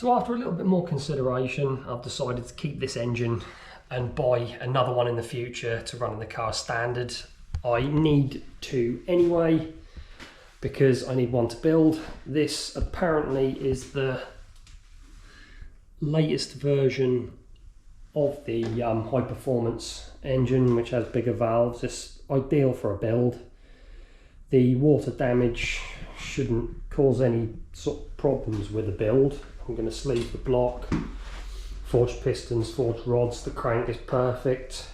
So after a little bit more consideration, I've decided to keep this engine and buy another one in the future to run in the car standard. I need two anyway, because I need one to build. This apparently is the latest version of the high performance engine, which has bigger valves. It's ideal for a build. The water damage shouldn't cause any sort of problems with the build. I'm going to sleeve the block, forged pistons, forged rods, the crank is perfect.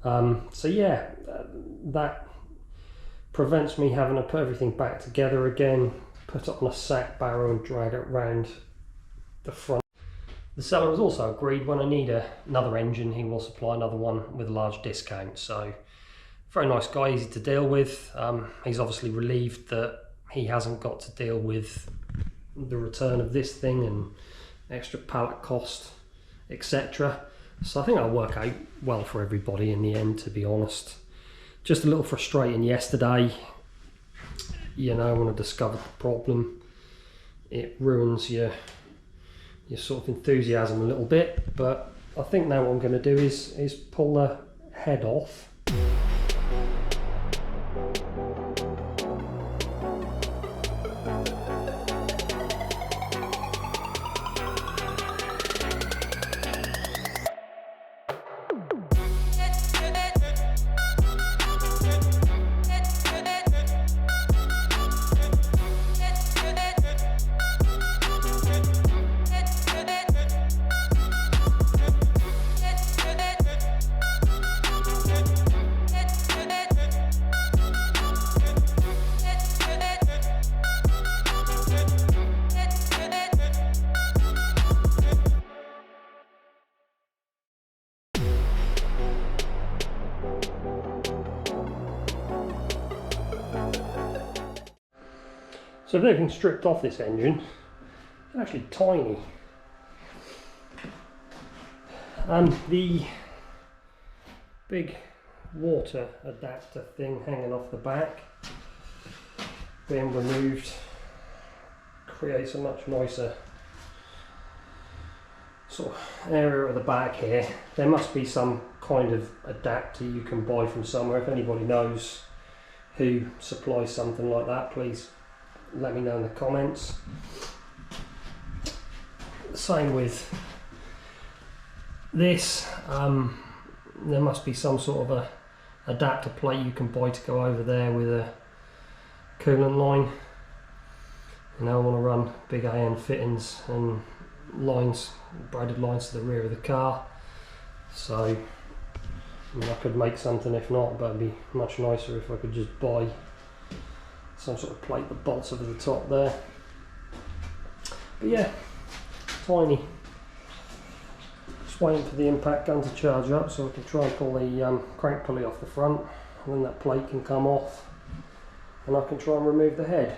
So yeah, that prevents me having to put everything back together again, put it on a sack barrow and drag it around the front. The seller has also agreed when I need another engine, he will supply another one with a large discount. So very nice guy, easy to deal with. He's obviously relieved that he hasn't got to deal with the return of this thing and extra pallet cost, etc. So I think that'll work out well for everybody in the end, to be honest. Just a little frustrating yesterday, you know, when I discovered the problem. It ruins your sort of enthusiasm a little bit, but I think now what I'm going to do is pull the head off. So with everything stripped off this engine, it's actually tiny. The big water adapter thing hanging off the back being removed creates a much nicer sort of area at the back here. There must be some kind of adapter you can buy from somewhere. If anybody knows who supplies something like that, please let me know in the comments. Same with this. There must be some sort of a adapter plate you can buy to go over there with a coolant line. You know, I want to run big AN fittings and lines, braided lines to the rear of the car. So I mean, I could make something if not, but it'd be much nicer if I could just buy some sort of plate that bolts over the top there. But yeah, tiny. Just waiting for the impact gun to charge up so I can try and pull the crank pulley off the front, and then that plate can come off and I can try and remove the head.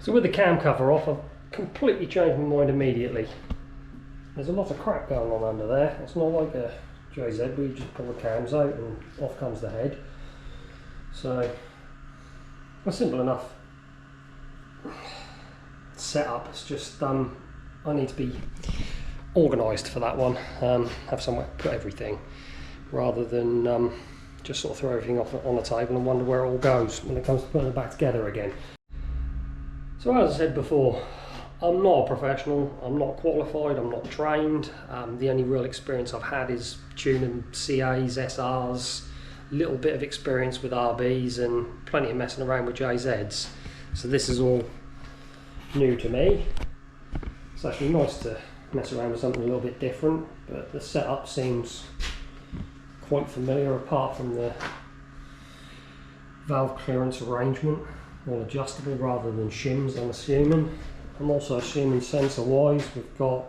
So with the cam cover off, I've completely changed my mind immediately. There's a lot of crap going on under there. It's not like a JZ where you just pull the cams out and off comes the head. So, it's simple enough setup. It's just I need to be organised for that one. Have somewhere to put everything rather than just sort of throw everything off on the table and wonder where it all goes when it comes to putting it back together again. So as I said before, I'm not a professional, I'm not qualified, I'm not trained. The only real experience I've had is tuning CAs, SRs, a little bit of experience with RBs and plenty of messing around with JZs. So this is all new to me. It's actually nice to mess around with something a little bit different, but the setup seems quite familiar apart from the valve clearance arrangement, all adjustable rather than shims, I'm assuming. I'm also assuming sensor wise we've got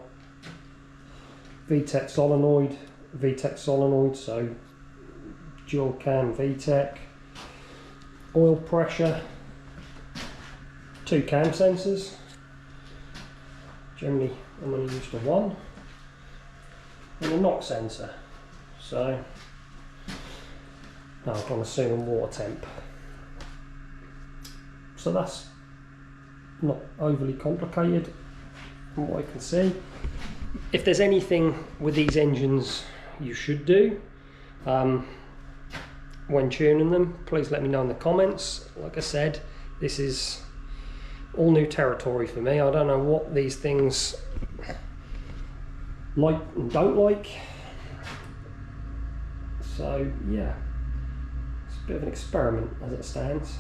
VTEC solenoid, so dual cam VTEC, oil pressure, 2 cam sensors. Generally I'm only used to one, and a knock sensor. So now I'm assuming water temp. So that's not overly complicated from what I can see. If there's anything with these engines you should do when tuning them, please let me know in the comments. Like I said, this is all new territory for me. I don't know what these things like and don't like. So yeah, it's a bit of an experiment as it stands.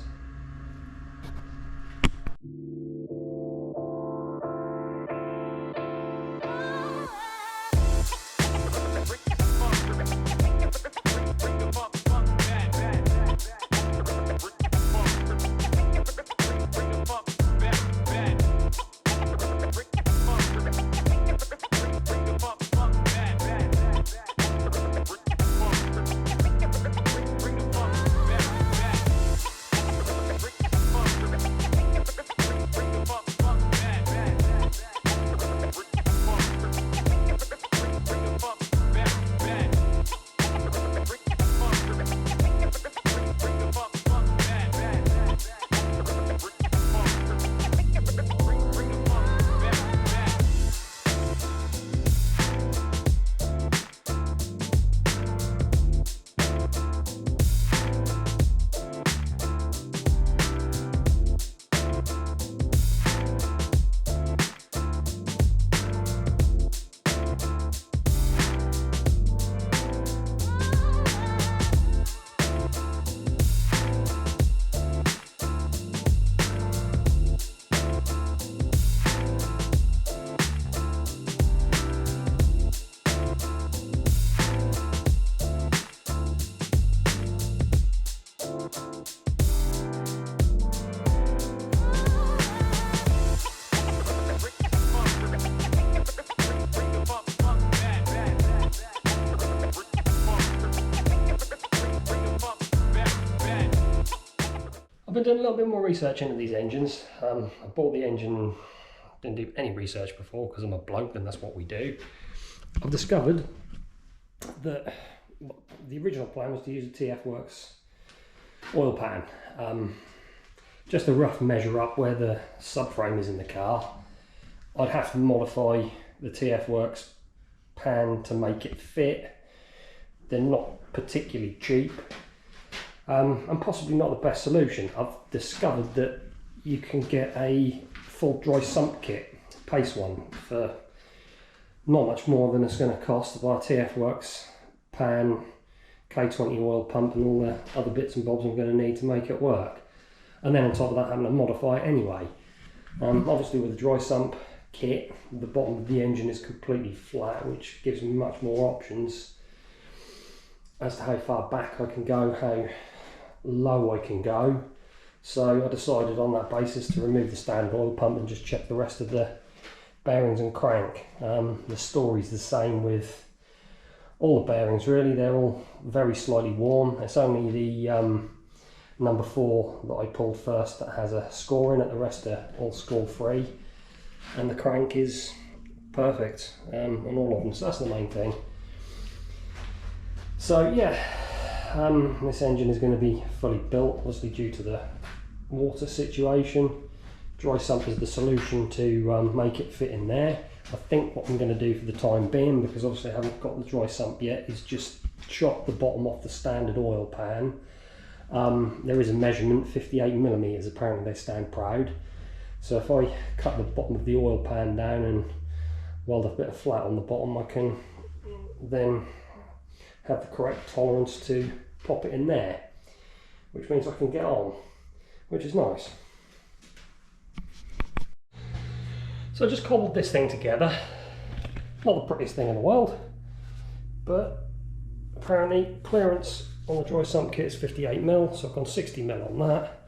I've been doing a little bit more research into these engines. I bought the engine, didn't do any research before because I'm a bloke and that's what we do. I've discovered that the original plan was to use a TF Works oil pan. Just a rough measure up where the subframe is in the car. I'd have to modify the TF Works pan to make it fit. They're not particularly cheap. And possibly not the best solution. I've discovered that you can get a full dry sump kit, paste one, for not much more than it's going to cost to buy a TF Works pan, K20 oil pump and all the other bits and bobs I'm going to need to make it work. And then on top of that, having to modify it anyway. Obviously with the dry sump kit, the bottom of the engine is completely flat, which gives me much more options as to how far back I can go, how low I can go. So I decided on that basis to remove the standard oil pump and just check the rest of the bearings and crank. The story's the same with all the bearings really. They're all very slightly worn. It's only the number 4 that I pulled first that has a score in it. The rest are all score free, and the crank is perfect on all of them, so that's the main thing. So yeah, this engine is going to be fully built, obviously due to the water situation. Dry sump is the solution to make it fit in there. I think what I'm going to do for the time being, because obviously I haven't got the dry sump yet, is just chop the bottom off the standard oil pan. There is a measurement, 58mm, apparently they stand proud. So if I cut the bottom of the oil pan down and weld a bit of flat on the bottom, I can then have the correct tolerance to pop it in there, which means I can get on, which is nice. So I just cobbled this thing together. Not the prettiest thing in the world, but apparently clearance on the dry sump kit is 58mm, so I've gone 60mm on that.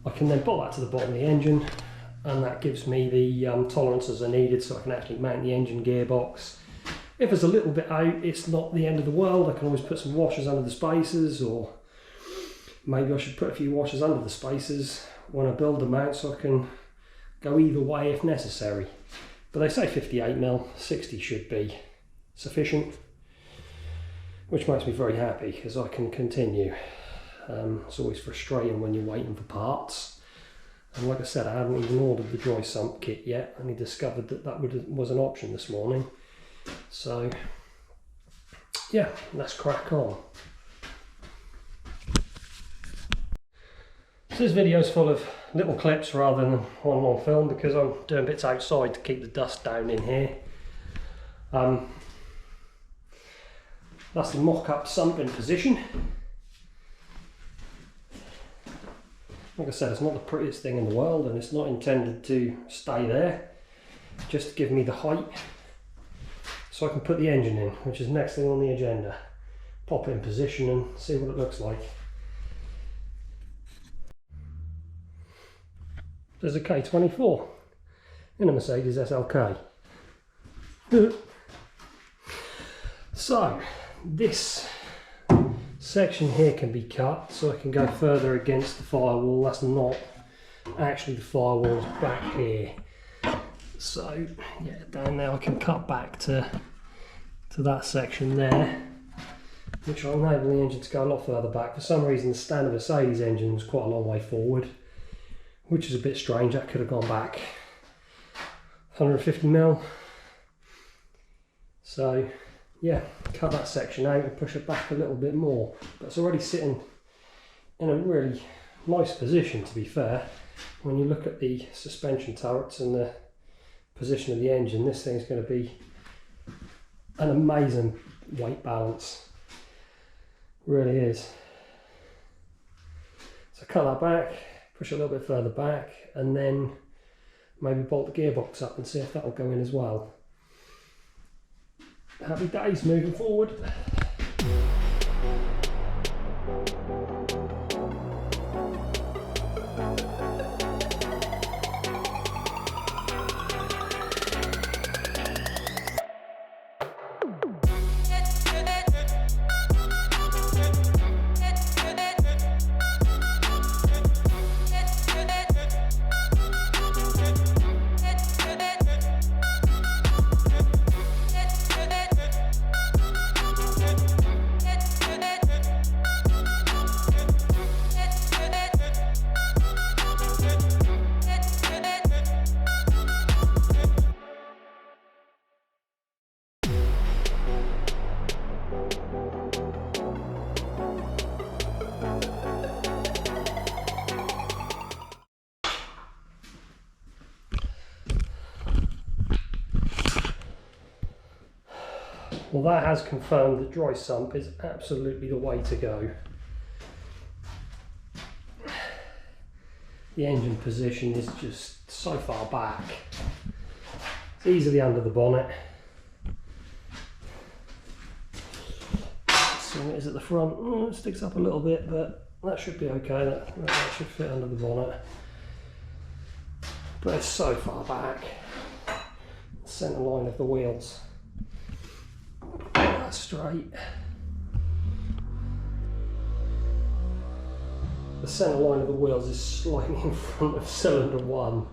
I can then bolt that to the bottom of the engine, and that gives me the tolerances I needed so I can actually mount the engine gearbox. If there's a little bit out, it's not the end of the world. I can always put some washers under the spacers, or maybe I should put a few washers under the spacers when I build them out so I can go either way if necessary. But they say 58mm, 60 should be sufficient, which makes me very happy because I can continue. It's always frustrating when you're waiting for parts. And like I said, I hadn't even ordered the dry sump kit yet. I only discovered that that was an option this morning. So yeah, let's crack on. So this video is full of little clips rather than one long film because I'm doing bits outside to keep the dust down in here. That's the mock-up sump in position. Like I said, it's not the prettiest thing in the world, and it's not intended to stay there, just to give me the height so I can put the engine in, which is next thing on the agenda. Pop it in position and see what it looks like. There's a K24 in a Mercedes SLK. So this section here can be cut so I can go further against the firewall. That's not actually the firewall's back here. So yeah, down there I can cut back to that section there, which will enable the engine to go a lot further back. For some reason the standard Mercedes engine was quite a long way forward, which is a bit strange. That could have gone back 150mm. So yeah, cut that section out and push it back a little bit more. But it's already sitting in a really nice position, to be fair. When you look at the suspension turrets and the position of the engine, this thing's going to be an amazing weight balance. Really is. So cut that back, push it a little bit further back, and then maybe bolt the gearbox up and see if that'll go in as well. Happy days moving forward. Well, that has confirmed that dry sump is absolutely the way to go. The engine position is just so far back. It's easily under the bonnet. So it is at the front. It sticks up a little bit, but that should be okay. That should fit under the bonnet. But it's so far back. Centre line of the wheels. Straight. The centre line of the wheels is slightly in front of cylinder 1.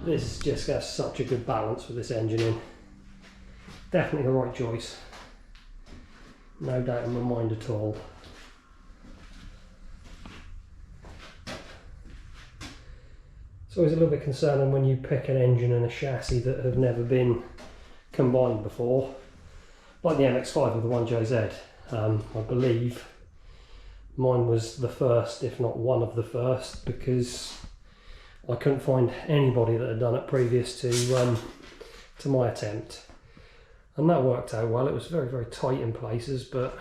This just has such a good balance with this engine in. Definitely the right choice. No doubt in my mind at all. It's always a little bit concerning when you pick an engine and a chassis that have never been combined before. like the MX-5 with the 1JZ. I believe mine was the first, if not one of the first, because I couldn't find anybody that had done it previous to my attempt. And that worked out well. It was very, very tight in places, but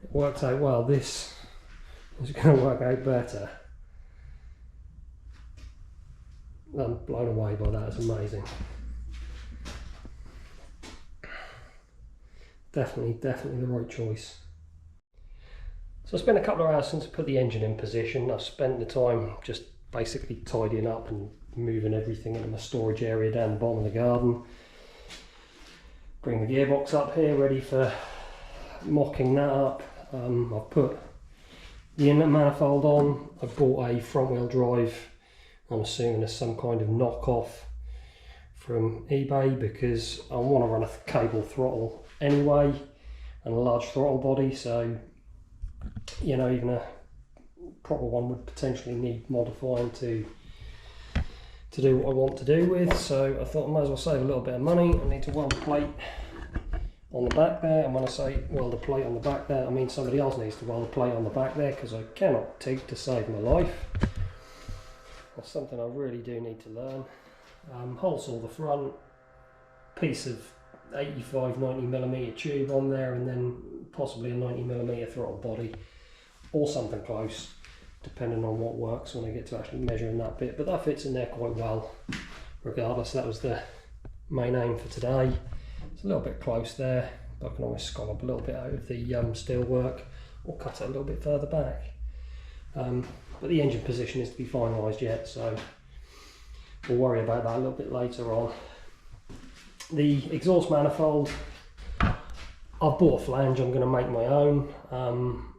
it worked out well. This is going to work out better. I'm blown away by that. It's amazing. Definitely the right choice. So it's been a couple of hours since I put the engine in position. I've spent the time just basically tidying up and moving everything into my storage area down the bottom of the garden. Bring the gearbox up here ready for mocking that up. I've put the inlet manifold on. I bought a front wheel drive. I'm assuming there's some kind of knockoff from eBay, because I want to run a cable throttle anyway and a large throttle body, so you know, even a proper one would potentially need modifying to do what I want to do with. So I thought I might as well save a little bit of money. I need to weld a plate on the back there, and when I say weld a plate on the back there, I mean somebody else needs to weld a plate on the back there, because I cannot TIG to save my life. That's something I really do need to learn. Hole saw the front, piece of 85-90mm tube on there, and then possibly a 90mm throttle body, or something close, depending on what works when I get to actually measuring that bit. But that fits in there quite well regardless. That was the main aim for today. It's a little bit close there, but I can always scallop a little bit out of the steel work, or cut it a little bit further back. But the engine position is to be finalised yet, so we'll worry about that a little bit later on. The exhaust manifold, I've bought a flange. I'm going to make my own.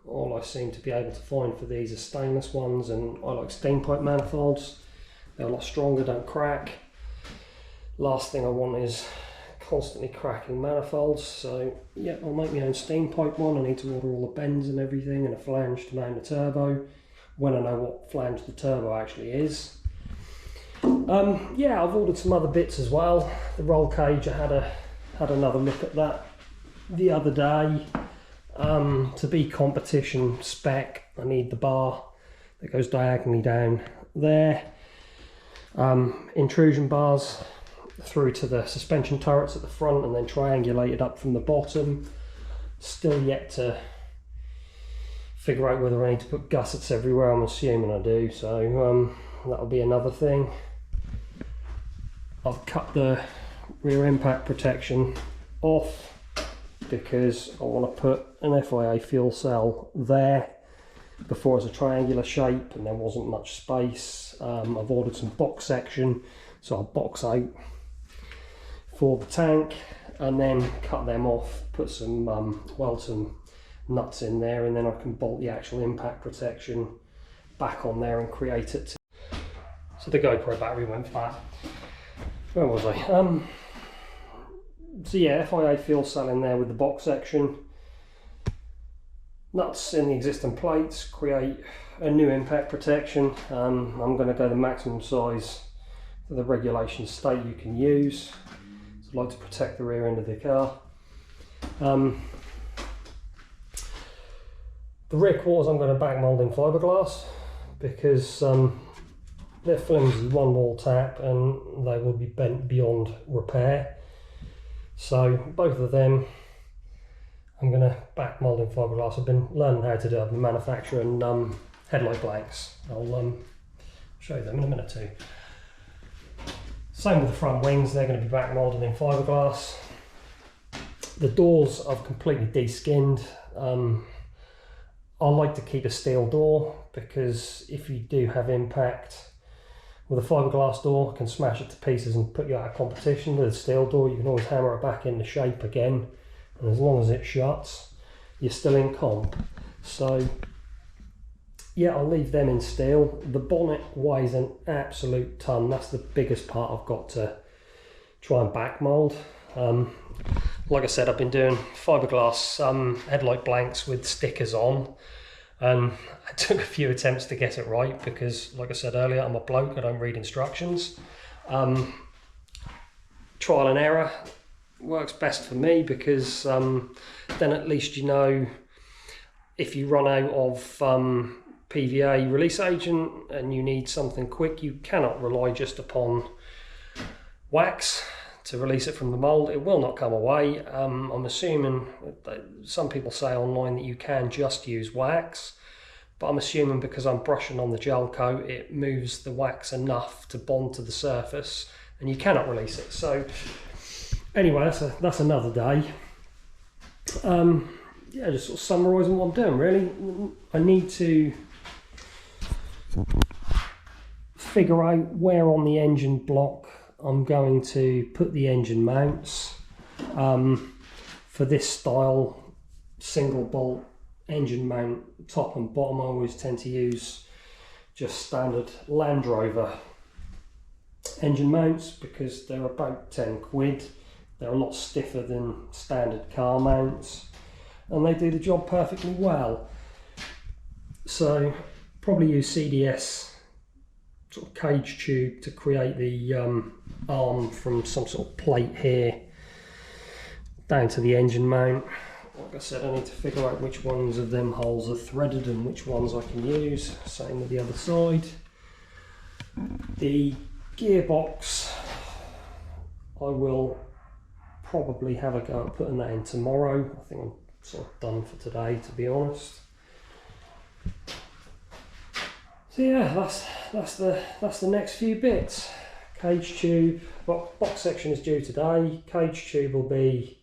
All I seem to be able to find for these are stainless ones, and I like steam pipe manifolds. They're a lot stronger, don't crack. Last thing I want is constantly cracking manifolds, so yeah, I'll make my own steam pipe one. I need to order all the bends and everything, and a flange to mount the turbo when I know what flange the turbo actually is. Yeah, I've ordered some other bits as well. The roll cage, I had another look at that the other day. To be competition spec, I need the bar that goes diagonally down there. Intrusion bars through to the suspension turrets at the front, and then triangulated up from the bottom. Still yet to figure out whether I need to put gussets everywhere. I'm assuming I do, so that'll be another thing. I've cut the rear impact protection off because I want to put an FIA fuel cell there. Before it was a triangular shape and there wasn't much space. I've ordered some box section, so I'll box out for the tank and then cut them off, put some weld some nuts in there, and then I can bolt the actual impact protection back on there and create it. So the GoPro battery went flat. Where was I? So yeah, FIA fuel cell in there with the box section. Nuts in the existing plates, create a new impact protection. I'm going to go the maximum size for the regulation state you can use. So I'd like to protect the rear end of the car. The rear quarters I'm going to back mould in fiberglass, because they're flimsy, one wall tap, and they will be bent beyond repair. So both of them I'm going to back mould in fiberglass. I've been learning how to do it. I've been manufacturing headlight blanks. I'll show you them in a minute too. Same with the front wings, they're going to be back moulded in fiberglass. The doors I've completely de-skinned. I like to keep a steel door, because if you do have impact with a fiberglass door, it can smash it to pieces and put you out of competition. With a steel door, you can always hammer it back into shape again, and as long as it shuts, you're still in comp. So yeah, I'll leave them in steel. The bonnet weighs an absolute ton. That's the biggest part I've got to try and back mould. Like I said, I've been doing fiberglass headlight blanks with stickers on, and I took a few attempts to get it right, because like I said earlier, I'm a bloke, I don't read instructions. Trial and error, works best for me, because then at least you know if you run out of PVA release agent and you need something quick, you cannot rely just upon wax to release it from the mould. It will not come away. I'm assuming, some people say online that you can just use wax, but I'm assuming because I'm brushing on the gel coat, it moves the wax enough to bond to the surface and you cannot release it. So anyway, that's another day. Yeah, just sort of summarising what I'm doing really. I need to figure out where on the engine block I'm going to put the engine mounts. For this style single bolt engine mount, top and bottom, I always tend to use just standard Land Rover engine mounts because they're about 10 quid. They're a lot stiffer than standard car mounts and they do the job perfectly well. So probably use CDS sort of cage tube to create the arm from some sort of plate here down to the engine mount. Like I said, I need to figure out which ones of them holes are threaded and which ones I can use. Same with the other side. The gearbox, I will probably have a go at putting that in tomorrow. I think I'm sort of done for today, to be honest. So yeah, that's the next few bits. Cage tube, box section is due today. Cage tube will be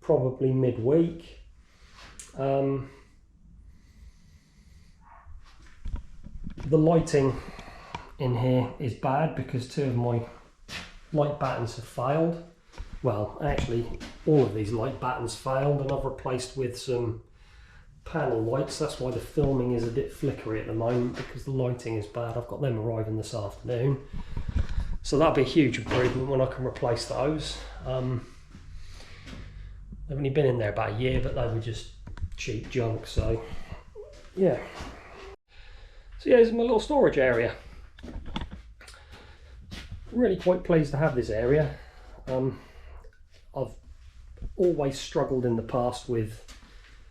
probably midweek. The lighting in here is bad because two of my light battens have failed. Well, actually all of these light battens failed and I've replaced with some panel lights. That's why the filming is a bit flickery at the moment, because the lighting is bad. I've got them arriving this afternoon, so that'll be a huge improvement when I can replace those. They've only been in there about a year, but they were just cheap junk, so yeah. So yeah, this is my little storage area. Really quite pleased to have this area. I've always struggled in the past with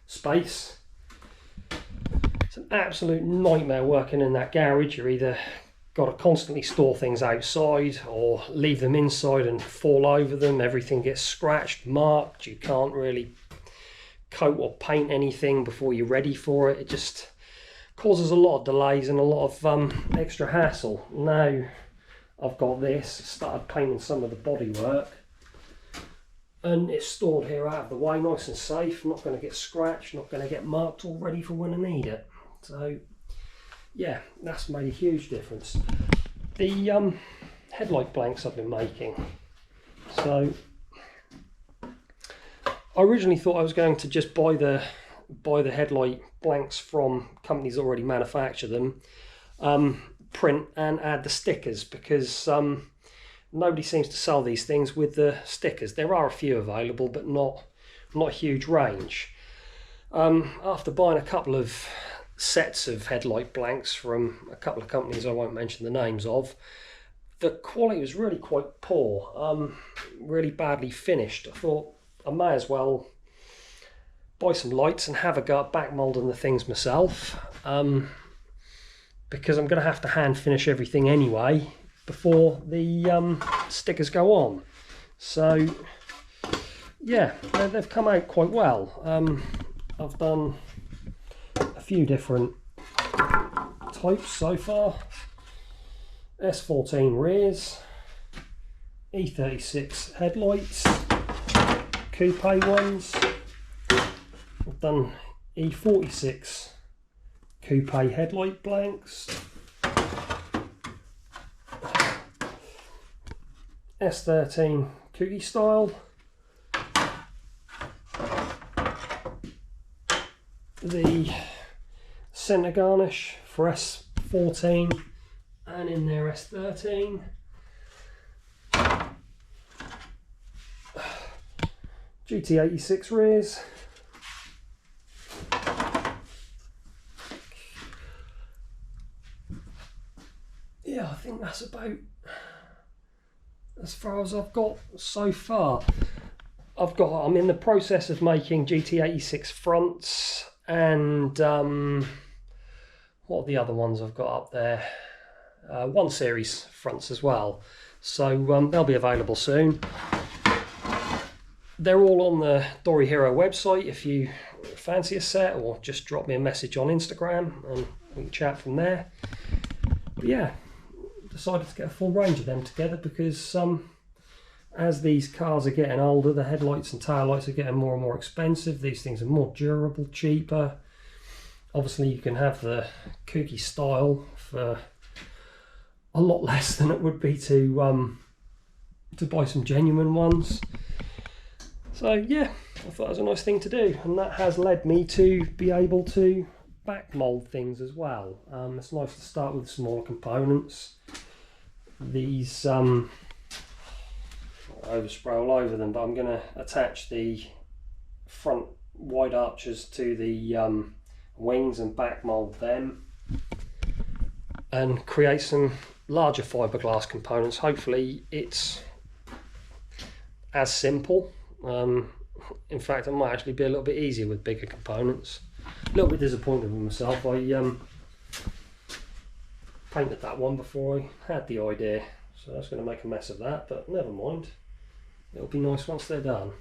space. It's an absolute nightmare working in that garage. You're either got to constantly store things outside or leave them inside and fall over them. Everything gets scratched, marked. You can't really coat or paint anything before you're ready for it. It just causes a lot of delays and a lot of extra hassle. Now I've got this, started painting some of the bodywork, and it's stored here out of the way, nice and safe, not going to get scratched, not going to get marked, all ready for when I need it. So yeah, that's made a huge difference. The headlight blanks I've been making, so I originally thought I was going to just buy the headlight blanks from companies that already manufacture them, print and add the stickers, because nobody seems to sell these things with the stickers. There are a few available, but not a huge range. After buying a couple of sets of headlight blanks from a couple of companies I won't mention the names of, the quality was really quite poor, really badly finished. I thought I may as well buy some lights and have a go at back moulding the things myself, because I'm going to have to hand finish everything anyway before the stickers go on. So yeah, they've come out quite well. I've done a few different types so far. S14 rears, E36 headlights, coupe ones. I've done E46 coupe headlight blanks, S13 cookie style, the centre garnish for S14 and in there S13, GT86 rears, yeah, I think that's about as far as I've got so far. I'm in the process of making GT86 fronts, and what are the other ones I've got up there? 1 Series fronts as well. So they'll be available soon. They're all on the Dory Hero website if you fancy a set, or just drop me a message on Instagram and we can chat from there. But yeah, decided to get a full range of them together because as these cars are getting older, the headlights and taillights are getting more and more expensive. These things are more durable, cheaper. Obviously you can have the kooky style for a lot less than it would be to buy some genuine ones. So yeah, I thought it was a nice thing to do, and that has led me to be able to back mould things as well. It's nice to start with smaller components. These I'll overspray all over them, but I'm going to attach the front wide arches to the wings and back mould them and create some larger fiberglass components. Hopefully it's as simple. In fact, it might actually be a little bit easier with bigger components. A little bit disappointed with myself. I painted that one before I had the idea, so that's going to make a mess of that, but never mind. It'll be nice once they're done.